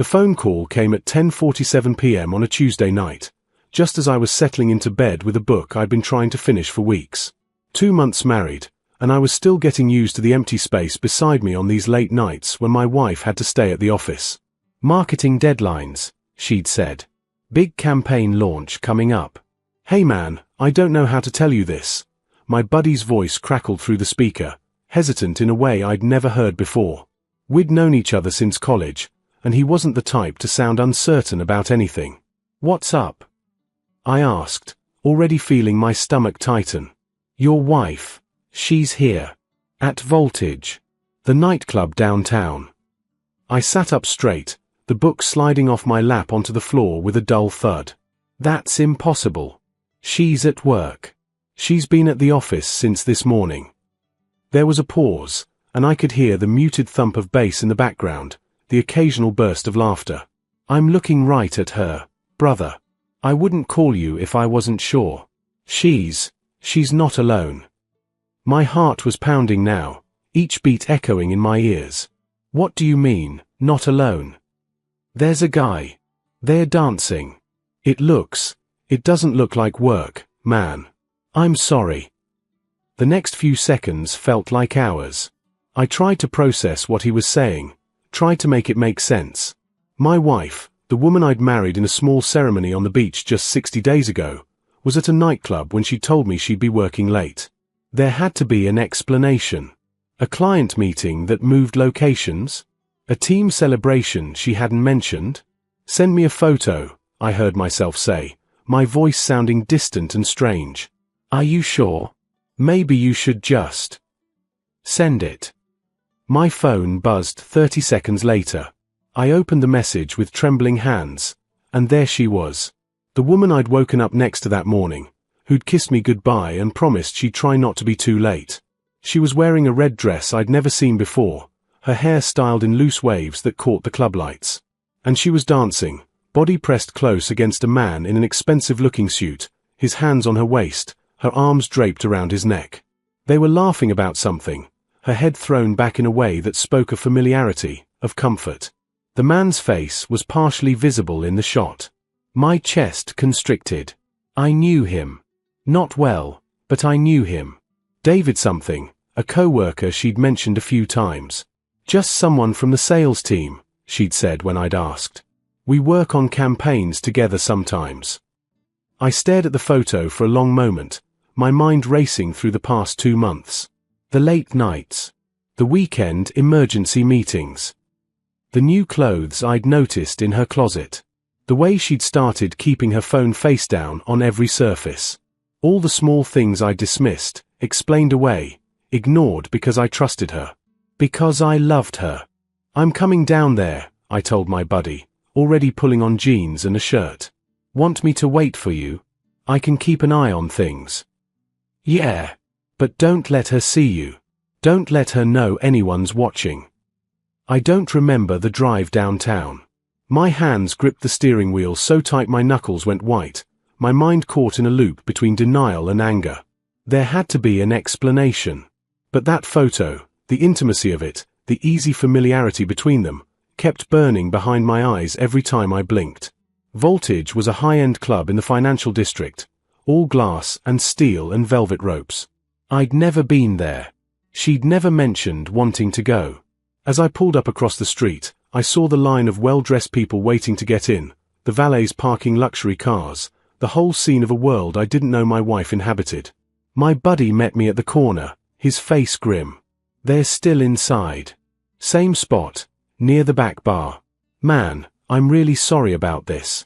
The phone call came at 10:47 p.m. on a Tuesday night, just as I was settling into bed with a book I'd been trying to finish for weeks. 2 months married, and I was still getting used to the empty space beside me on these late nights when my wife had to stay at the office. "Marketing deadlines," she'd said. "Big campaign launch coming up." "Hey man, I don't know how to tell you this." My buddy's voice crackled through the speaker, hesitant in a way I'd never heard before. We'd known each other since college, and he wasn't the type to sound uncertain about anything. "What's up?" I asked, already feeling my stomach tighten. "Your wife. She's here. At Voltage. The nightclub downtown." I sat up straight, the book sliding off my lap onto the floor with a dull thud. "That's impossible. She's at work. She's been at the office since this morning." There was a pause, and I could hear the muted thump of bass in the background, the occasional burst of laughter. "I'm looking right at her, brother. I wouldn't call you if I wasn't sure. She's not alone." My heart was pounding now, each beat echoing in my ears. "What do you mean, not alone?" "There's a guy. They're dancing. It doesn't look like work, man. I'm sorry." The next few seconds felt like hours. I tried to process what he was saying, tried to make it make sense. My wife, the woman I'd married in a small ceremony on the beach just 60 days ago, was at a nightclub when she told me she'd be working late. There had to be an explanation. A client meeting that moved locations? A team celebration she hadn't mentioned? "Send me a photo," I heard myself say, my voice sounding distant and strange. "Are you sure? Maybe you should just send it." My phone buzzed 30 seconds later. I opened the message with trembling hands, and there she was. The woman I'd woken up next to that morning, who'd kissed me goodbye and promised she'd try not to be too late. She was wearing a red dress I'd never seen before, her hair styled in loose waves that caught the club lights. And she was dancing, body pressed close against a man in an expensive-looking suit, his hands on her waist, her arms draped around his neck. They were laughing about something, her head thrown back in a way that spoke of familiarity, of comfort. The man's face was partially visible in the shot. My chest constricted. I knew him. Not well, but I knew him. David something, a co-worker she'd mentioned a few times. "Just someone from the sales team," she'd said when I'd asked. "We work on campaigns together sometimes." I stared at the photo for a long moment, my mind racing through the past 2 months. The late nights. The weekend emergency meetings. The new clothes I'd noticed in her closet. The way she'd started keeping her phone face down on every surface. All the small things I dismissed, explained away, ignored because I trusted her. Because I loved her. "I'm coming down there," I told my buddy, already pulling on jeans and a shirt. "Want me to wait for you? I can keep an eye on things." "Yeah. But don't let her see you. Don't let her know anyone's watching." I don't remember the drive downtown. My hands gripped the steering wheel so tight my knuckles went white, my mind caught in a loop between denial and anger. There had to be an explanation. But that photo, the intimacy of it, the easy familiarity between them, kept burning behind my eyes every time I blinked. Voltage was a high-end club in the financial district, all glass and steel and velvet ropes. I'd never been there. She'd never mentioned wanting to go. As I pulled up across the street, I saw the line of well-dressed people waiting to get in, the valets parking luxury cars, the whole scene of a world I didn't know my wife inhabited. My buddy met me at the corner, his face grim. "They're still inside. Same spot, near the back bar." "Man, I'm really sorry about this."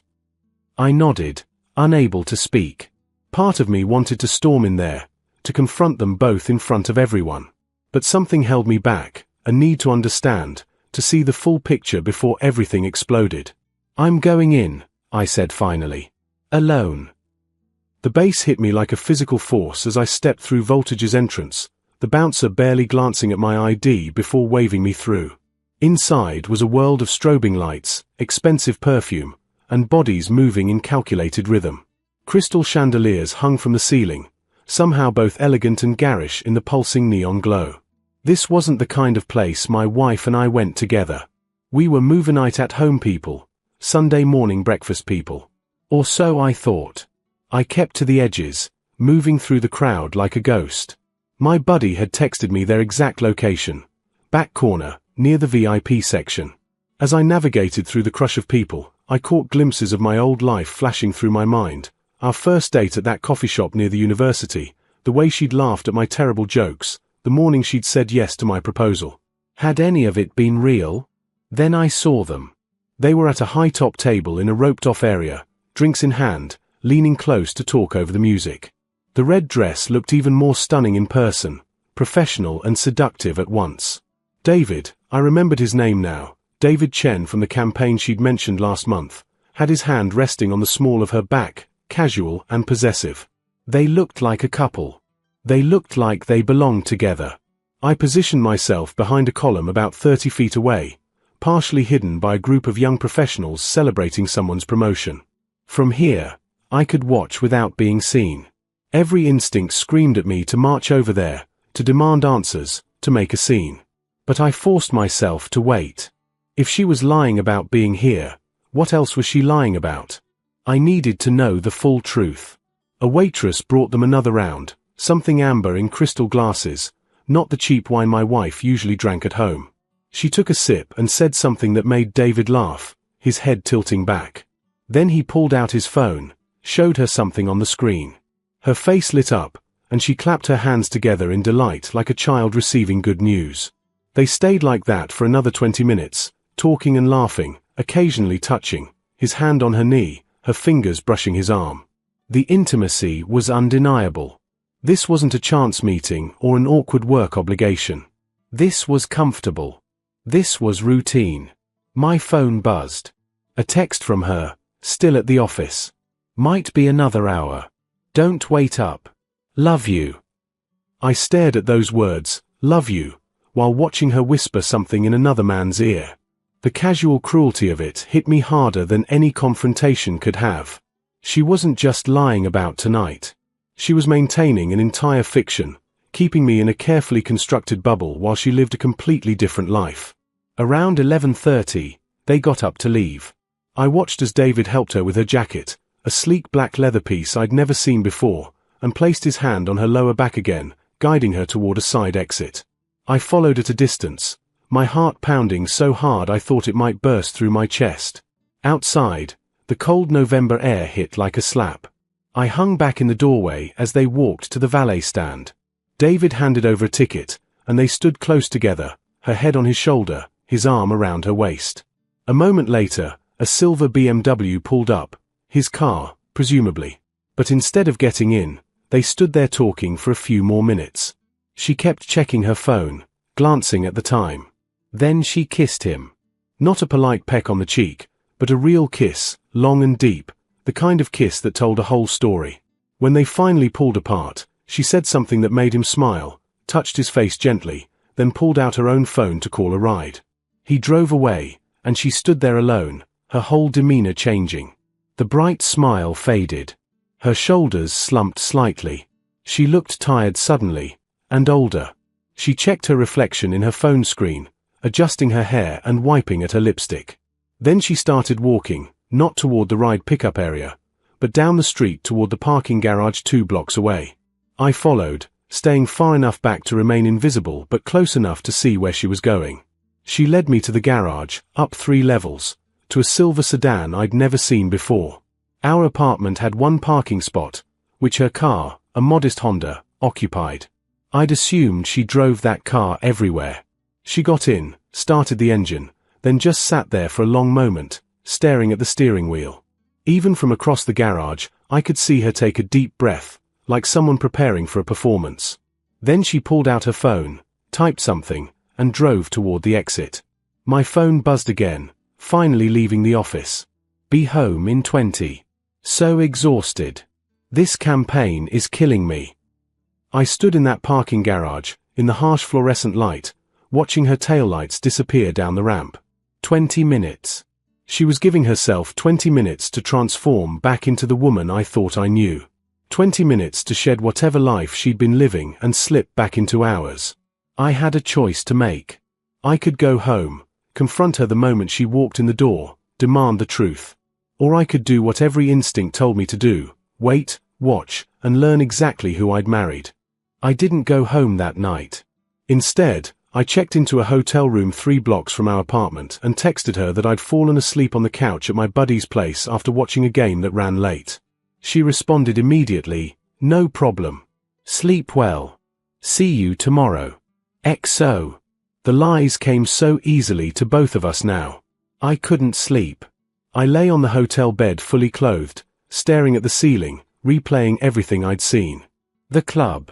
I nodded, unable to speak. Part of me wanted to storm in there, to confront them both in front of everyone. But something held me back, a need to understand, to see the full picture before everything exploded. "I'm going in," I said finally. "Alone." The bass hit me like a physical force as I stepped through Voltage's entrance, the bouncer barely glancing at my ID before waving me through. Inside was a world of strobing lights, expensive perfume, and bodies moving in calculated rhythm. Crystal chandeliers hung from the ceiling, somehow both elegant and garish in the pulsing neon glow. This wasn't the kind of place my wife and I went together. We were movie night at home people, Sunday morning breakfast people. Or so I thought. I kept to the edges, moving through the crowd like a ghost. My buddy had texted me their exact location. Back corner, near the VIP section. As I navigated through the crush of people, I caught glimpses of my old life flashing through my mind. Our first date at that coffee shop near the university, the way she'd laughed at my terrible jokes, the morning she'd said yes to my proposal. Had any of it been real? Then I saw them. They were at a high-top table in a roped-off area, drinks in hand, leaning close to talk over the music. The red dress looked even more stunning in person, professional and seductive at once. David, I remembered his name now, David Chen from the campaign she'd mentioned last month, had his hand resting on the small of her back, casual and possessive. They looked like a couple. They looked like they belonged together. I positioned myself behind a column about 30 feet away, partially hidden by a group of young professionals celebrating someone's promotion. From here, I could watch without being seen. Every instinct screamed at me to march over there, to demand answers, to make a scene. But I forced myself to wait. If she was lying about being here, what else was she lying about? I needed to know the full truth. A waitress brought them another round, something amber in crystal glasses, not the cheap wine my wife usually drank at home. She took a sip and said something that made David laugh, his head tilting back. Then he pulled out his phone, showed her something on the screen. Her face lit up, and she clapped her hands together in delight like a child receiving good news. They stayed like that for another 20 minutes, talking and laughing, occasionally touching, his hand on her knee, her fingers brushing his arm. The intimacy was undeniable. This wasn't a chance meeting or an awkward work obligation. This was comfortable. This was routine. My phone buzzed. A text from her, still at the office. Might be another hour. Don't wait up. Love you. I stared at those words, love you, while watching her whisper something in another man's ear. The casual cruelty of it hit me harder than any confrontation could have. She wasn't just lying about tonight. She was maintaining an entire fiction, keeping me in a carefully constructed bubble while she lived a completely different life. Around 11:30, they got up to leave. I watched as David helped her with her jacket, a sleek black leather piece I'd never seen before, and placed his hand on her lower back again, guiding her toward a side exit. I followed at a distance, my heart pounding so hard I thought it might burst through my chest. Outside, the cold November air hit like a slap. I hung back in the doorway as they walked to the valet stand. David handed over a ticket, and they stood close together, her head on his shoulder, his arm around her waist. A moment later, a silver BMW pulled up, his car, presumably. But instead of getting in, they stood there talking for a few more minutes. She kept checking her phone, glancing at the time. Then she kissed him. Not a polite peck on the cheek, but a real kiss, long and deep, the kind of kiss that told a whole story. When they finally pulled apart, she said something that made him smile, touched his face gently, then pulled out her own phone to call a ride. He drove away, and she stood there alone, her whole demeanor changing. The bright smile faded. Her shoulders slumped slightly. She looked tired suddenly, and older. She checked her reflection in her phone screen, adjusting her hair and wiping at her lipstick. Then she started walking, not toward the ride pickup area, but down the street toward the parking garage 2 blocks away. I followed, staying far enough back to remain invisible but close enough to see where she was going. She led me to the garage, up 3 levels, to a silver sedan I'd never seen before. Our apartment had 1 parking spot, which her car, a modest Honda, occupied. I'd assumed she drove that car everywhere. She got in, started the engine, then just sat there for a long moment, staring at the steering wheel. Even from across the garage, I could see her take a deep breath, like someone preparing for a performance. Then she pulled out her phone, typed something, and drove toward the exit. My phone buzzed again, finally leaving the office. Be home in 20. So exhausted. This campaign is killing me. I stood in that parking garage, in the harsh fluorescent light, watching her taillights disappear down the ramp. 20 minutes. She was giving herself 20 minutes to transform back into the woman I thought I knew. 20 minutes to shed whatever life she'd been living and slip back into ours. I had a choice to make. I could go home, confront her the moment she walked in the door, demand the truth. Or I could do what every instinct told me to do, wait, watch, and learn exactly who I'd married. I didn't go home that night. Instead, I checked into a hotel room 3 blocks from our apartment and texted her that I'd fallen asleep on the couch at my buddy's place after watching a game that ran late. She responded immediately, "No problem. Sleep well. See you tomorrow. XO. The lies came so easily to both of us now. I couldn't sleep. I lay on the hotel bed fully clothed, staring at the ceiling, replaying everything I'd seen. The club.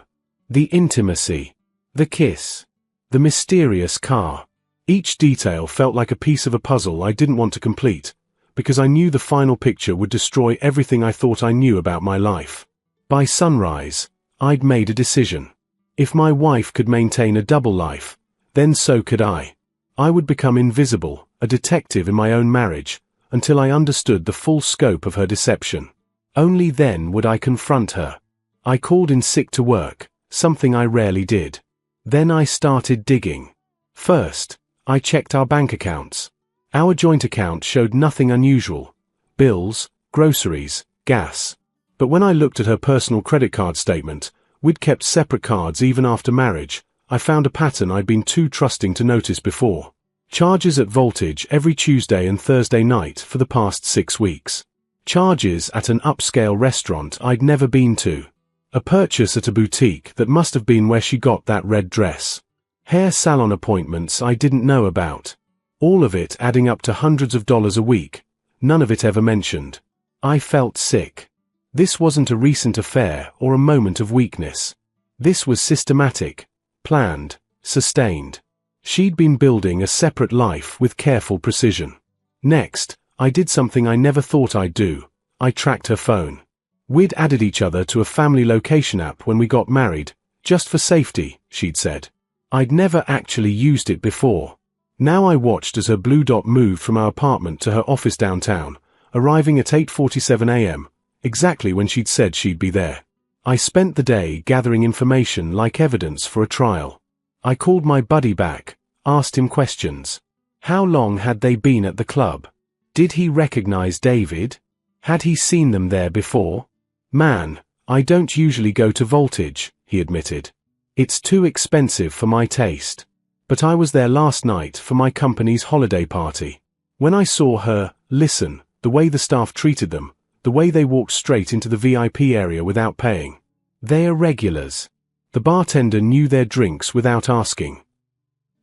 The intimacy. The kiss. The mysterious car. Each detail felt like a piece of a puzzle I didn't want to complete, because I knew the final picture would destroy everything I thought I knew about my life. By sunrise, I'd made a decision. If my wife could maintain a double life, then so could I. I would become invisible, a detective in my own marriage, until I understood the full scope of her deception. Only then would I confront her. I called in sick to work, something I rarely did. Then I started digging. First, I checked our bank accounts. Our joint account showed nothing unusual. Bills, groceries, gas. But when I looked at her personal credit card statement, we'd kept separate cards even after marriage, I found a pattern I'd been too trusting to notice before. Charges at Voltage every Tuesday and Thursday night for the past 6 weeks. Charges at an upscale restaurant I'd never been to. A purchase at a boutique that must have been where she got that red dress. Hair salon appointments I didn't know about. All of it adding up to hundreds of dollars a week, none of it ever mentioned. I felt sick. This wasn't a recent affair or a moment of weakness. This was systematic, planned, sustained. She'd been building a separate life with careful precision. Next, I did something I never thought I'd do. I tracked her phone. We'd added each other to a family location app when we got married, just for safety, she'd said. I'd never actually used it before. Now I watched as her blue dot moved from our apartment to her office downtown, arriving at 8:47 a.m., exactly when she'd said she'd be there. I spent the day gathering information like evidence for a trial. I called my buddy back, asked him questions. How long had they been at the club? Did he recognize David? Had he seen them there before? Man, I don't usually go to Voltage, he admitted. It's too expensive for my taste. But I was there last night for my company's holiday party. When I saw her, listen, the way the staff treated them, the way they walked straight into the VIP area without paying. They are regulars. The bartender knew their drinks without asking.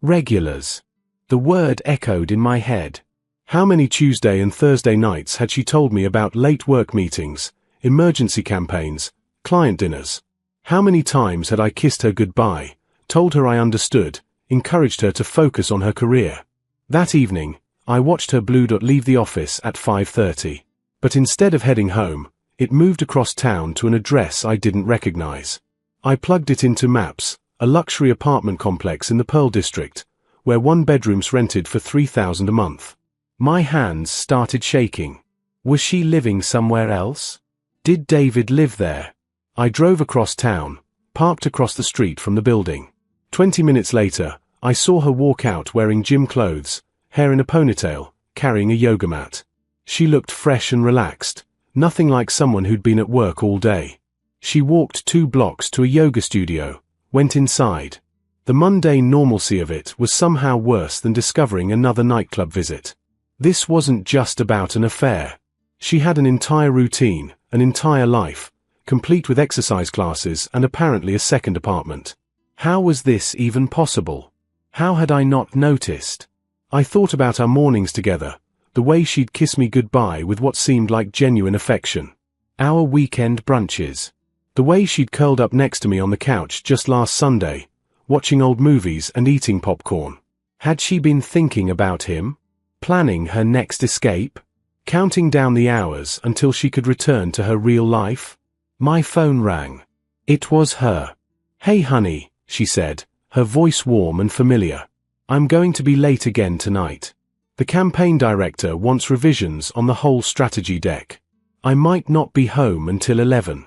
Regulars. The word echoed in my head. How many Tuesday and Thursday nights had she told me about late work meetings, emergency campaigns, client dinners? How many times had I kissed her goodbye, told her I understood, encouraged her to focus on her career? That evening, I watched her blue dot leave the office at 5:30. But instead of heading home, it moved across town to an address I didn't recognize. I plugged it into Maps, a luxury apartment complex in the Pearl District, where 1 bedroom's rented for $3,000 a month. My hands started shaking. Was she living somewhere else? Did David live there? I drove across town, parked across the street from the building. 20 minutes later, I saw her walk out wearing gym clothes, hair in a ponytail, carrying a yoga mat. She looked fresh and relaxed, nothing like someone who'd been at work all day. She walked 2 blocks to a yoga studio, went inside. The mundane normalcy of it was somehow worse than discovering another nightclub visit. This wasn't just about an affair. She had an entire routine, an entire life, complete with exercise classes and apparently a second apartment. How was this even possible? How had I not noticed? I thought about our mornings together, the way she'd kiss me goodbye with what seemed like genuine affection. Our weekend brunches. The way she'd curled up next to me on the couch just last Sunday, watching old movies and eating popcorn. Had she been thinking about him? Planning her next escape? Counting down the hours until she could return to her real life? My phone rang. It was her. "Hey honey," she said, her voice warm and familiar. "I'm going to be late again tonight. The campaign director wants revisions on the whole strategy deck. I might not be home until 11.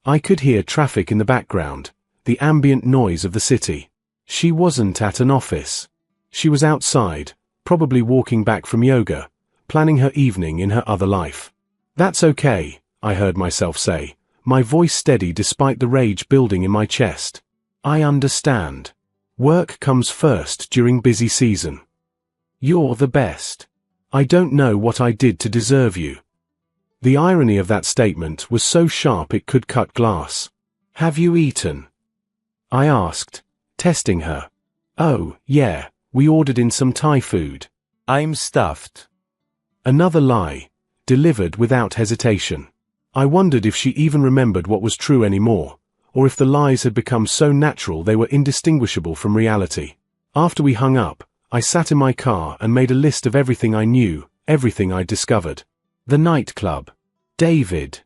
I could hear traffic in the background, the ambient noise of the city. She wasn't at an office. She was outside, probably walking back from yoga, planning her evening in her other life. "That's okay," I heard myself say, my voice steady despite the rage building in my chest. "I understand. Work comes first during busy season. You're the best. I don't know what I did to deserve you." The irony of that statement was so sharp it could cut glass. "Have you eaten?" I asked, testing her. "Oh, yeah, we ordered in some Thai food. I'm stuffed." Another lie, delivered without hesitation. I wondered if she even remembered what was true anymore, or if the lies had become so natural they were indistinguishable from reality. After we hung up, I sat in my car and made a list of everything I knew, everything I'd discovered. The nightclub. David.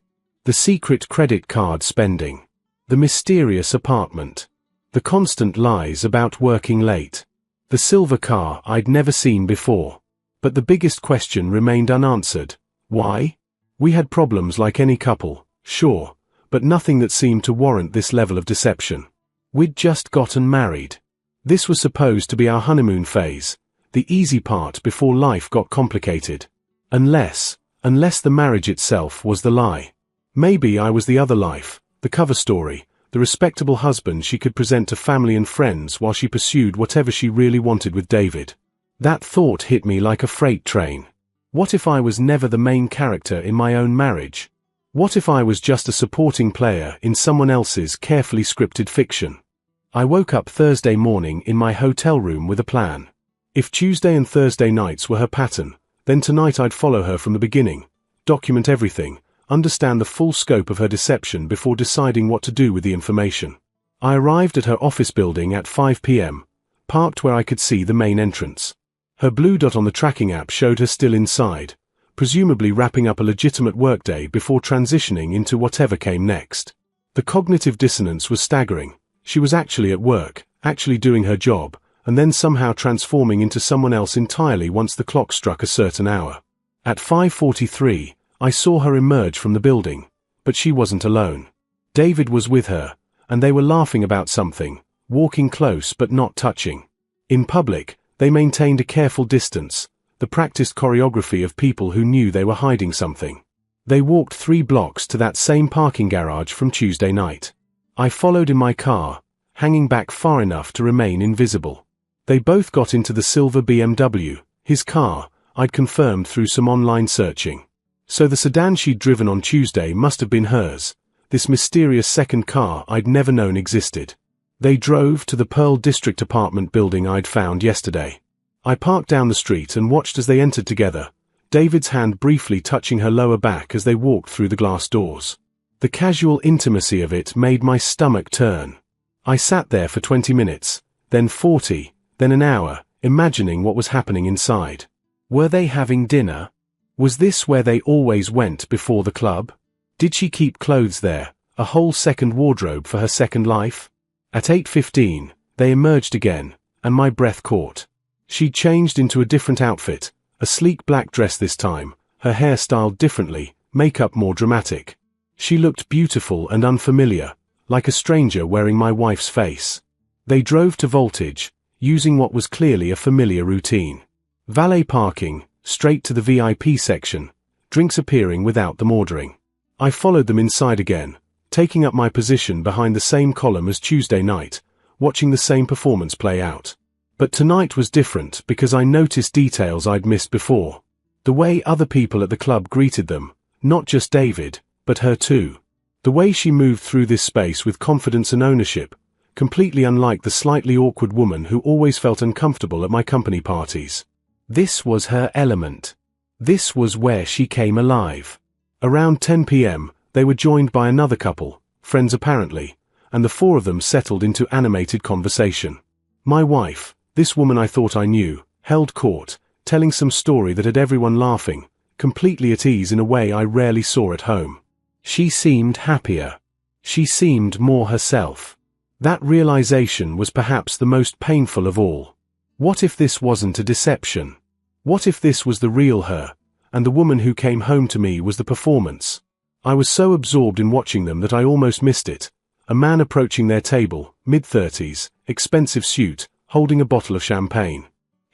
The secret credit card spending. The mysterious apartment. The constant lies about working late. The silver car I'd never seen before. But the biggest question remained unanswered. Why? We had problems like any couple, sure, but nothing that seemed to warrant this level of deception. We'd just gotten married. This was supposed to be our honeymoon phase, the easy part before life got complicated. Unless the marriage itself was the lie. Maybe I was the other life, the cover story, the respectable husband she could present to family and friends while she pursued whatever she really wanted with David. That thought hit me like a freight train. What if I was never the main character in my own marriage? What if I was just a supporting player in someone else's carefully scripted fiction? I woke up Thursday morning in my hotel room with a plan. If Tuesday and Thursday nights were her pattern, then tonight I'd follow her from the beginning, document everything, understand the full scope of her deception before deciding what to do with the information. I arrived at her office building at 5 p.m., parked where I could see the main entrance. Her blue dot on the tracking app showed her still inside, presumably wrapping up a legitimate workday before transitioning into whatever came next. The cognitive dissonance was staggering. She was actually at work, actually doing her job, and then somehow transforming into someone else entirely once the clock struck a certain hour. At 5:43, I saw her emerge from the building, but she wasn't alone. David was with her, and they were laughing about something, walking close but not touching. In public, they maintained a careful distance, the practiced choreography of people who knew they were hiding something. They walked 3 blocks to that same parking garage from Tuesday night. I followed in my car, hanging back far enough to remain invisible. They both got into the silver BMW, his car, I'd confirmed through some online searching. So the sedan she'd driven on Tuesday must have been hers, this mysterious second car I'd never known existed. They drove to the Pearl District apartment building I'd found yesterday. I parked down the street and watched as they entered together, David's hand briefly touching her lower back as they walked through the glass doors. The casual intimacy of it made my stomach turn. I sat there for 20 minutes, then 40, then an hour, imagining what was happening inside. Were they having dinner? Was this where they always went before the club? Did she keep clothes there, a whole second wardrobe for her second life? At 8:15, they emerged again, and my breath caught. She'd changed into a different outfit, a sleek black dress this time, her hair styled differently, makeup more dramatic. She looked beautiful and unfamiliar, like a stranger wearing my wife's face. They drove to Voltage, using what was clearly a familiar routine. Valet parking, straight to the VIP section, drinks appearing without them ordering. I followed them inside again, taking up my position behind the same column as Tuesday night, watching the same performance play out. But tonight was different because I noticed details I'd missed before. The way other people at the club greeted them, not just David, but her too. The way she moved through this space with confidence and ownership, completely unlike the slightly awkward woman who always felt uncomfortable at my company parties. This was her element. This was where she came alive. Around 10 p.m., they were joined by another couple, friends apparently, and the 4 of them settled into animated conversation. My wife, this woman I thought I knew, held court, telling some story that had everyone laughing, completely at ease in a way I rarely saw at home. She seemed happier. She seemed more herself. That realization was perhaps the most painful of all. What if this wasn't a deception? What if this was the real her, and the woman who came home to me was the performance? I was so absorbed in watching them that I almost missed it. A man approaching their table, mid-30s, expensive suit, holding a bottle of champagne.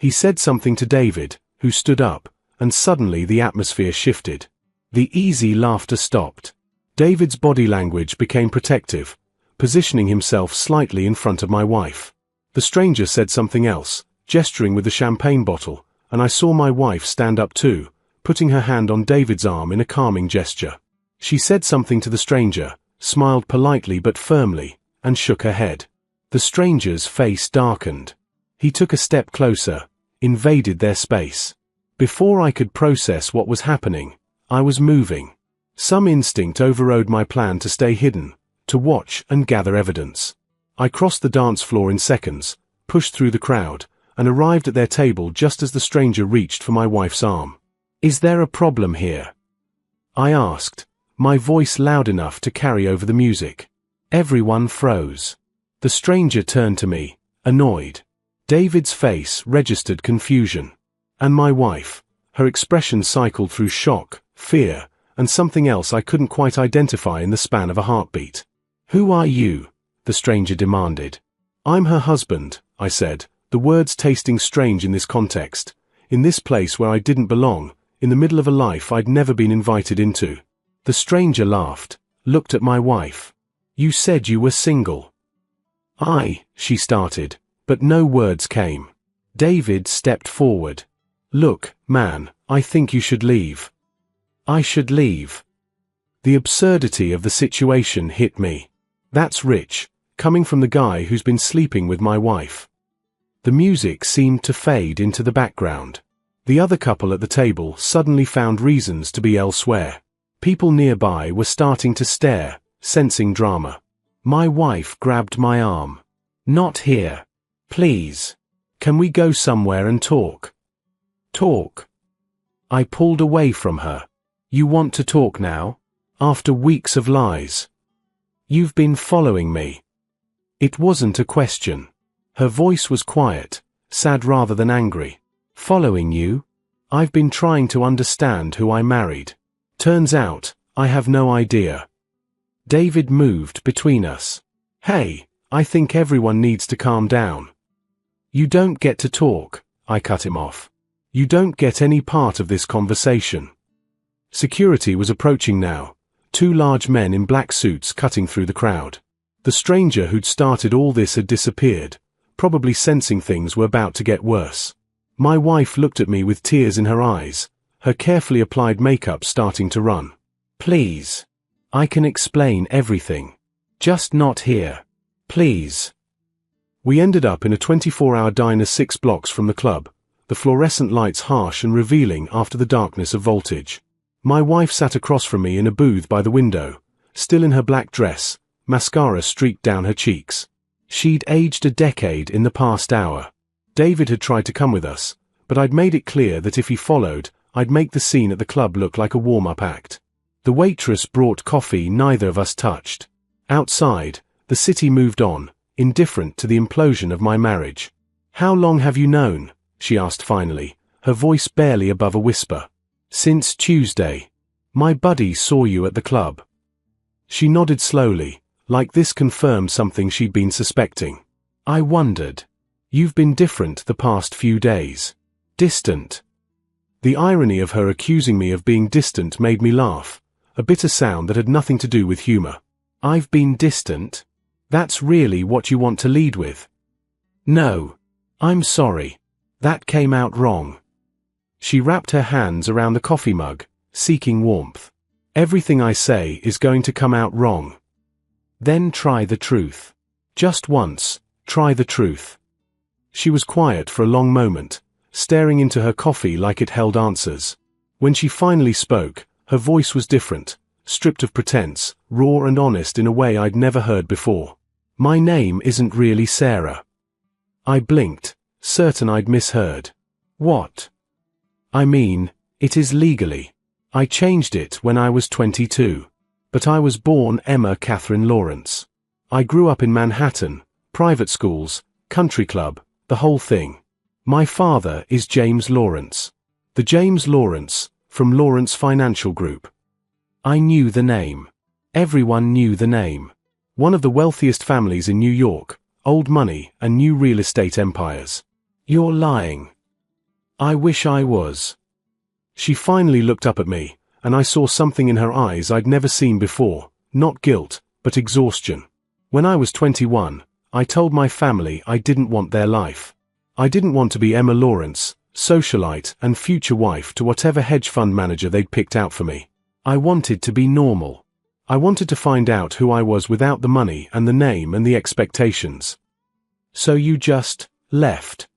He said something to David, who stood up, and suddenly the atmosphere shifted. The easy laughter stopped. David's body language became protective, positioning himself slightly in front of my wife. The stranger said something else, gesturing with the champagne bottle, and I saw my wife stand up too, putting her hand on David's arm in a calming gesture. She said something to the stranger, smiled politely but firmly, and shook her head. The stranger's face darkened. He took a step closer, invaded their space. Before I could process what was happening, I was moving. Some instinct overrode my plan to stay hidden, to watch and gather evidence. I crossed the dance floor in seconds, pushed through the crowd, and arrived at their table just as the stranger reached for my wife's arm. "Is there a problem here?" I asked, my voice loud enough to carry over the music. Everyone froze. The stranger turned to me, annoyed. David's face registered confusion. And my wife, her expression cycled through shock, fear, and something else I couldn't quite identify in the span of a heartbeat. "Who are you?" the stranger demanded. "I'm her husband," I said, the words tasting strange in this context, in this place where I didn't belong, in the middle of a life I'd never been invited into. The stranger laughed, looked at my wife. "You said you were single." She started, but no words came. David stepped forward. "Look, man, I think you should leave." I should leave. The absurdity of the situation hit me. That's rich, coming from the guy who's been sleeping with my wife. The music seemed to fade into the background. The other couple at the table suddenly found reasons to be elsewhere. People nearby were starting to stare, sensing drama. My wife grabbed my arm. "Not here. Please. Can we go somewhere and talk?" "Talk?" I pulled away from her. "You want to talk now? After weeks of lies? You've been following me." It wasn't a question. Her voice was quiet, sad rather than angry. "Following you? I've been trying to understand who I married. Turns out, I have no idea." David moved between us. "Hey, I think everyone needs to calm down." "You don't get to talk," I cut him off. "You don't get any part of this conversation." Security was approaching now, two large men in black suits cutting through the crowd. The stranger who'd started all this had disappeared, probably sensing things were about to get worse. My wife looked at me with tears in her eyes, her carefully applied makeup starting to run. "Please. I can explain everything. Just not here. Please." We ended up in a 24-hour diner 6 blocks from the club, the fluorescent lights harsh and revealing after the darkness of Voltage. My wife sat across from me in a booth by the window, still in her black dress, mascara streaked down her cheeks. She'd aged a decade in the past hour. David had tried to come with us, but I'd made it clear that if he followed, I'd make the scene at the club look like a warm-up act. The waitress brought coffee neither of us touched. Outside, the city moved on, indifferent to the implosion of my marriage. "How long have you known?" she asked finally, her voice barely above a whisper. "Since Tuesday. My buddy saw you at the club." She nodded slowly, like this confirmed something she'd been suspecting. I wondered. "You've been different the past few days. Distant." The irony of her accusing me of being distant made me laugh, a bitter sound that had nothing to do with humor. "I've been distant? That's really what you want to lead with?" "No. I'm sorry. That came out wrong." She wrapped her hands around the coffee mug, seeking warmth. "Everything I say is going to come out wrong. Then try the truth. Just once, try the truth." She was quiet for a long moment, staring into her coffee like it held answers. When she finally spoke, her voice was different, stripped of pretense, raw and honest in a way I'd never heard before. "My name isn't really Sarah." I blinked, certain I'd misheard. "What?" "I mean, it is legally. I changed it when I was 22. But I was born Emma Catherine Lawrence. I grew up in Manhattan, private schools, country club, the whole thing. My father is James Lawrence. The James Lawrence, from Lawrence Financial Group." I knew the name. Everyone knew the name. One of the wealthiest families in New York, old money and new real estate empires. "You're lying." I wish I was. She finally looked up at me, and I saw something in her eyes I'd never seen before, not guilt, but exhaustion. When I was 21, I told my family I didn't want their life. I didn't want to be Emma Lawrence, socialite and future wife to whatever hedge fund manager they'd picked out for me. I wanted to be normal. I wanted to find out who I was without the money and the name and the expectations. So you just left.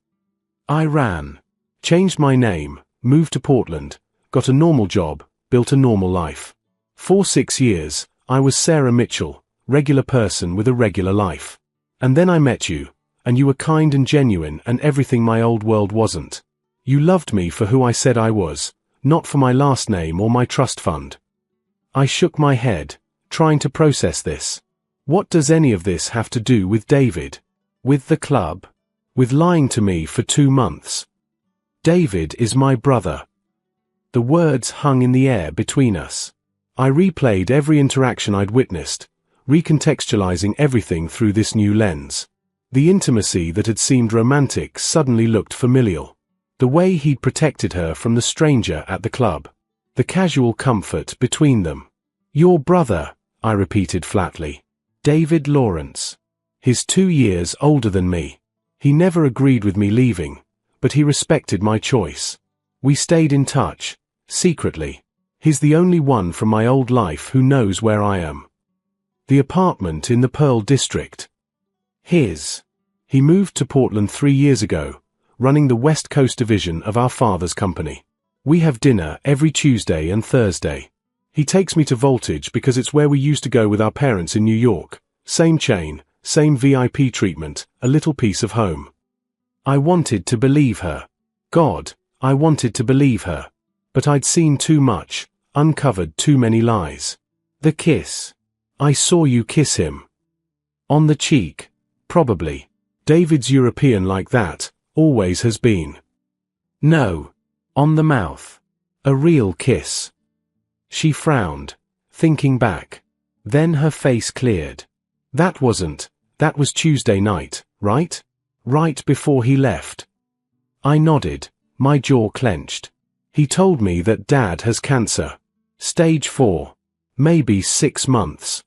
I ran. Changed my name, moved to Portland, got a normal job, built a normal life. For 6 years, I was Sarah Mitchell, regular person with a regular life. And then I met you, and you were kind and genuine and everything my old world wasn't. You loved me for who I said I was, not for my last name or my trust fund. I shook my head, trying to process this. What does any of this have to do with David? With the club? With lying to me for 2 months? David is my brother. The words hung in the air between us. I replayed every interaction I'd witnessed, recontextualizing everything through this new lens. The intimacy that had seemed romantic suddenly looked familial. The way he'd protected her from the stranger at the club. The casual comfort between them. Your brother, I repeated flatly. David Lawrence. He's 2 years older than me. He never agreed with me leaving, but he respected my choice. We stayed in touch, secretly. He's the only one from my old life who knows where I am. The apartment in the Pearl District. His. He moved to Portland 3 years ago, running the West Coast division of our father's company. We have dinner every Tuesday and Thursday. He takes me to Voltage because it's where we used to go with our parents in New York. Same chain, same VIP treatment, a little piece of home. I wanted to believe her. God, I wanted to believe her. But I'd seen too much, uncovered too many lies. The kiss. I saw you kiss him. On the cheek. Probably. David's European like that, always has been. No. On the mouth. A real kiss. She frowned, thinking back. Then her face cleared. That was Tuesday night, right? Right before he left. I nodded, my jaw clenched. He told me that Dad has cancer. Stage 4. Maybe 6 months.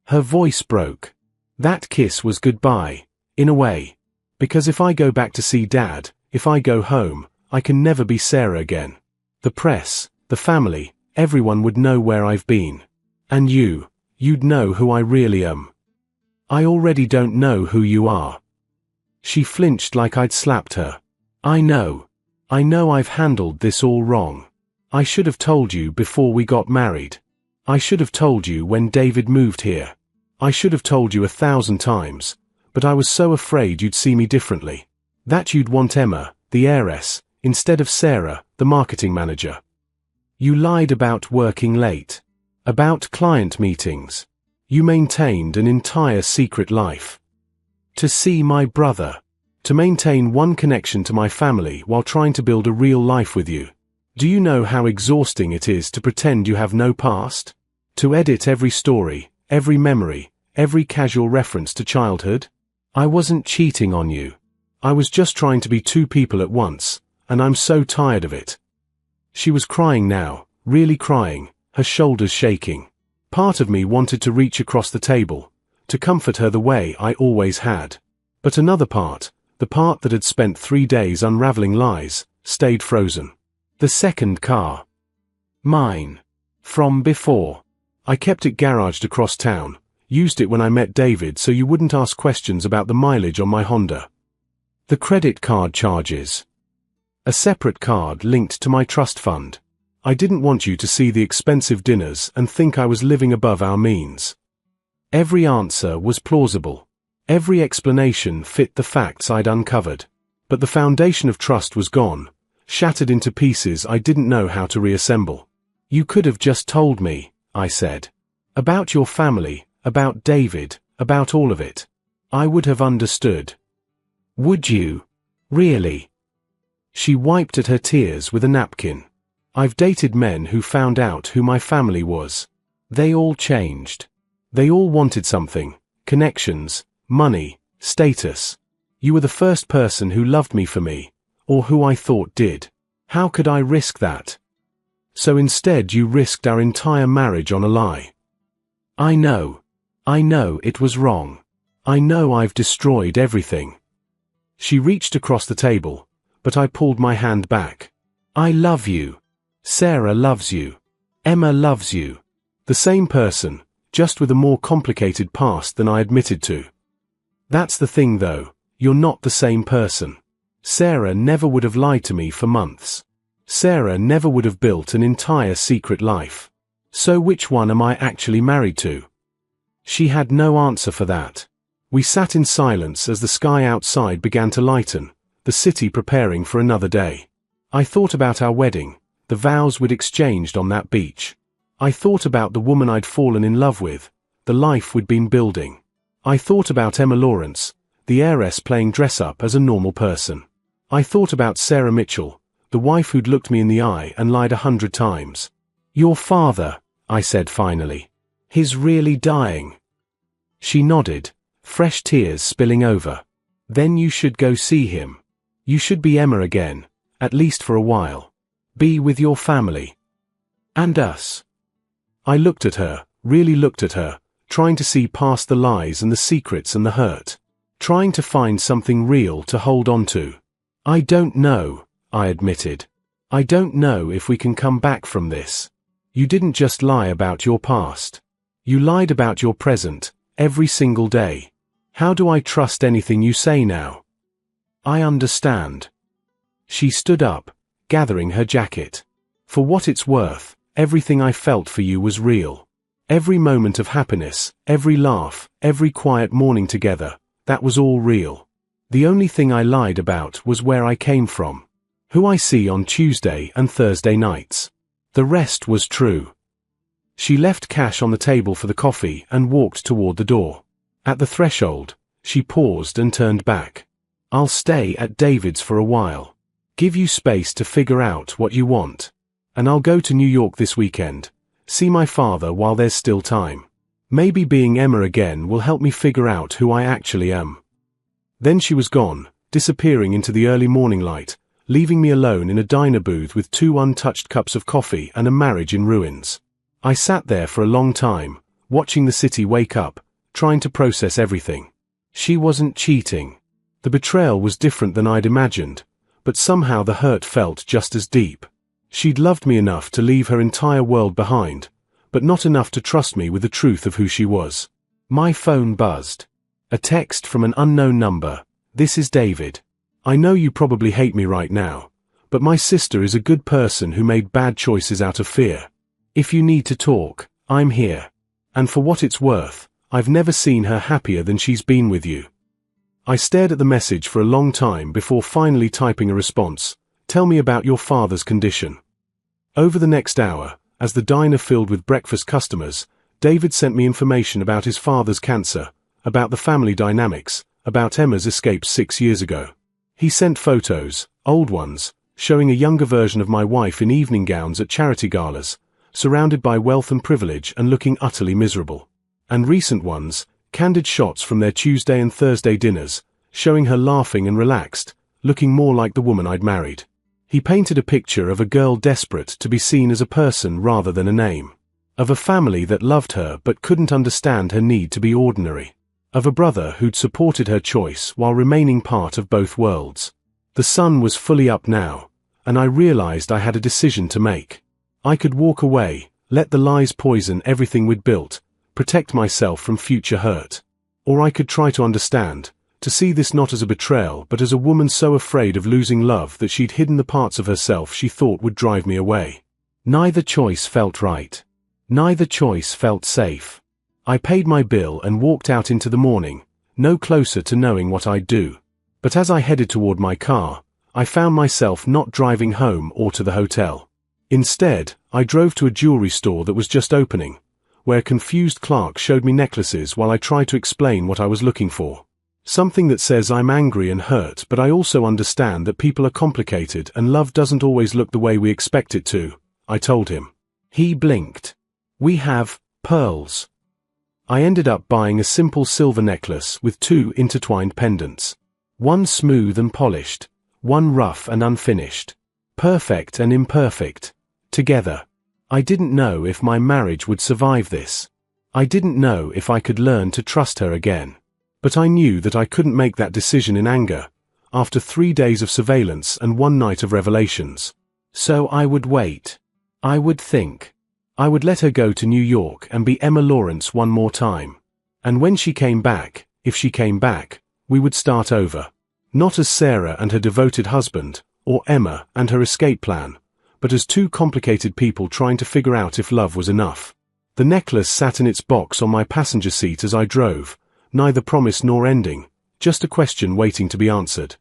Her voice broke. That kiss was goodbye, in a way. Because if I go back to see Dad, if I go home, I can never be Sarah again. The press, the family, everyone would know where I've been. And you'd know who I really am. I already don't know who you are. She flinched like I'd slapped her. I know I've handled this all wrong. I should have told you before we got married. I should have told you when David moved here. I should have told you 1,000 times, but I was so afraid you'd see me differently. That you'd want Emma, the heiress, instead of Sarah, the marketing manager. You lied about working late. About client meetings. You maintained an entire secret life. To see my brother. To maintain one connection to my family while trying to build a real life with you. Do you know how exhausting it is to pretend you have no past? To edit every story, every memory, every casual reference to childhood? I wasn't cheating on you. I was just trying to be 2 people at once, and I'm so tired of it. She was crying now, really crying, her shoulders shaking. Part of me wanted to reach across the table, to comfort her the way I always had. But another part, the part that had spent 3 days unraveling lies, stayed frozen. The second car. Mine. From before. I kept it garaged across town, used it when I met David so you wouldn't ask questions about the mileage on my Honda. The credit card charges. A separate card linked to my trust fund. I didn't want you to see the expensive dinners and think I was living above our means. Every answer was plausible. Every explanation fit the facts I'd uncovered. But the foundation of trust was gone, shattered into pieces I didn't know how to reassemble. You could have just told me, I said. About your family, about David, about all of it. I would have understood. Would you? Really? She wiped at her tears with a napkin. I've dated men who found out who my family was. They all changed. They all wanted something, connections, money, status. You were the first person who loved me for me, or who I thought did. How could I risk that? So instead you risked our entire marriage on a lie. I know it was wrong. I know I've destroyed everything. She reached across the table, but I pulled my hand back. I love you. Sarah loves you. Emma loves you. The same person, just with a more complicated past than I admitted to. That's the thing though, you're not the same person. Sarah never would have lied to me for months. Sarah never would have built an entire secret life. So which one am I actually married to? She had no answer for that. We sat in silence as the sky outside began to lighten, the city preparing for another day. I thought about our wedding, the vows we'd exchanged on that beach. I thought about the woman I'd fallen in love with, the life we'd been building. I thought about Emma Lawrence, the heiress playing dress-up as a normal person. I thought about Sarah Mitchell, the wife who'd looked me in the eye and lied 100 times. Your father, I said finally. He's really dying. She nodded, fresh tears spilling over. Then you should go see him. You should be Emma again, at least for a while. Be with your family. And us. I looked at her, really looked at her, trying to see past the lies and the secrets and the hurt. Trying to find something real to hold on to. I don't know, I admitted. I don't know if we can come back from this. You didn't just lie about your past. You lied about your present, every single day. How do I trust anything you say now? I understand. She stood up, gathering her jacket. For what it's worth, everything I felt for you was real. Every moment of happiness, every laugh, every quiet morning together, that was all real. The only thing I lied about was where I came from. Who I see on Tuesday and Thursday nights. The rest was true. She left cash on the table for the coffee and walked toward the door. At the threshold, she paused and turned back. I'll stay at David's for a while. Give you space to figure out what you want. And I'll go to New York this weekend. See my father while there's still time. Maybe being Emma again will help me figure out who I actually am. Then she was gone, disappearing into the early morning light, leaving me alone in a diner booth with 2 untouched cups of coffee and a marriage in ruins. I sat there for a long time, watching the city wake up, trying to process everything. She wasn't cheating. The betrayal was different than I'd imagined, but somehow the hurt felt just as deep. She'd loved me enough to leave her entire world behind, but not enough to trust me with the truth of who she was. My phone buzzed. A text from an unknown number. This is David. I know you probably hate me right now, but my sister is a good person who made bad choices out of fear. If you need to talk, I'm here. And for what it's worth, I've never seen her happier than she's been with you. I stared at the message for a long time before finally typing a response. Tell me about your father's condition. Over the next hour, as the diner filled with breakfast customers, David sent me information about his father's cancer, about the family dynamics, about Emma's escape 6 years ago. He sent photos, old ones, showing a younger version of my wife in evening gowns at charity galas, surrounded by wealth and privilege and looking utterly miserable. And recent ones, candid shots from their Tuesday and Thursday dinners, showing her laughing and relaxed, looking more like the woman I'd married. He painted a picture of a girl desperate to be seen as a person rather than a name. Of a family that loved her but couldn't understand her need to be ordinary. Of a brother who'd supported her choice while remaining part of both worlds. The sun was fully up now, and I realized I had a decision to make. I could walk away, let the lies poison everything we'd built, protect myself from future hurt. Or I could try to understand, to see this not as a betrayal but as a woman so afraid of losing love that she'd hidden the parts of herself she thought would drive me away. Neither choice felt right. Neither choice felt safe. I paid my bill and walked out into the morning, no closer to knowing what I'd do. But as I headed toward my car, I found myself not driving home or to the hotel. Instead, I drove to a jewelry store that was just opening, where a confused clerk showed me necklaces while I tried to explain what I was looking for. Something that says I'm angry and hurt, but I also understand that people are complicated and love doesn't always look the way we expect it to, I told him. He blinked. We have pearls. I ended up buying a simple silver necklace with 2 intertwined pendants. One smooth and polished, One rough and unfinished. Perfect and imperfect. Together. I didn't know if my marriage would survive this. I didn't know if I could learn to trust her again. But I knew that I couldn't make that decision in anger, after 3 days of surveillance and 1 night of revelations. So I would wait. I would think. I would let her go to New York and be Emma Lawrence one more time. And when she came back, if she came back, we would start over. Not as Sarah and her devoted husband, or Emma and her escape plan, but as 2 complicated people trying to figure out if love was enough. The necklace sat in its box on my passenger seat as I drove, neither promise nor ending, just a question waiting to be answered.